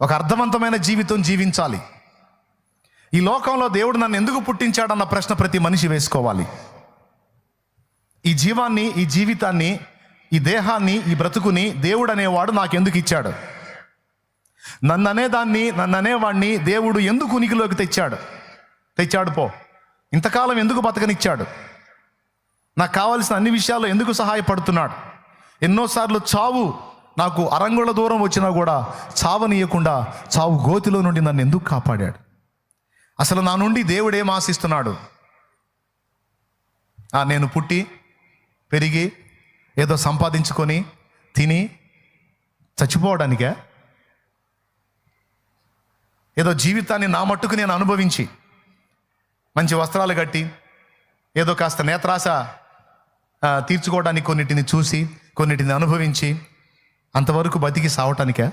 ఒక అర్థవంతమైన జీవితం జీవించాలి. ఈ లోకంలో దేవుడు నన్ను ఎందుకు పుట్టించాడన్న ప్రశ్న ప్రతి మనిషి వేసుకోవాలి. ఈ జీవాన్ని, ఈ జీవితాన్ని, ఈ దేహాన్ని, ఈ బ్రతుకుని దేవుడు అనేవాడు నాకెందుకు ఇచ్చాడు? నన్ను అనేవాడిని దేవుడు ఎందుకు ఉనికిలోకి తెచ్చాడు పో. ఇంతకాలం ఎందుకు బతకనిచ్చాడు? నాకు కావాల్సిన అన్ని విషయాల్లో ఎందుకు సహాయపడుతున్నాడు? ఎన్నోసార్లు చావు నాకు అరంగుళ దూరం వచ్చినా కూడా చావనీయకుండా చావు గోతిలో నుండి నన్ను ఎందుకు కాపాడాడు? అసలు నా నుండి దేవుడు ఏం ఆశిస్తున్నాడు? నేను పుట్టి పెరిగి ఏదో సంపాదించుకొని తిని చచ్చిపోవడానికే? ఏదో జీవితాన్ని నా మట్టుకు నేను అనుభవించి మంచి వస్త్రాలు కట్టి ఏదో కాస్త నేత్రాశ తీర్చుకోవడానికి కొన్నిటిని చూసి కొన్నిటిని అనుభవించి అంతవరకు బతికి సావటానికే?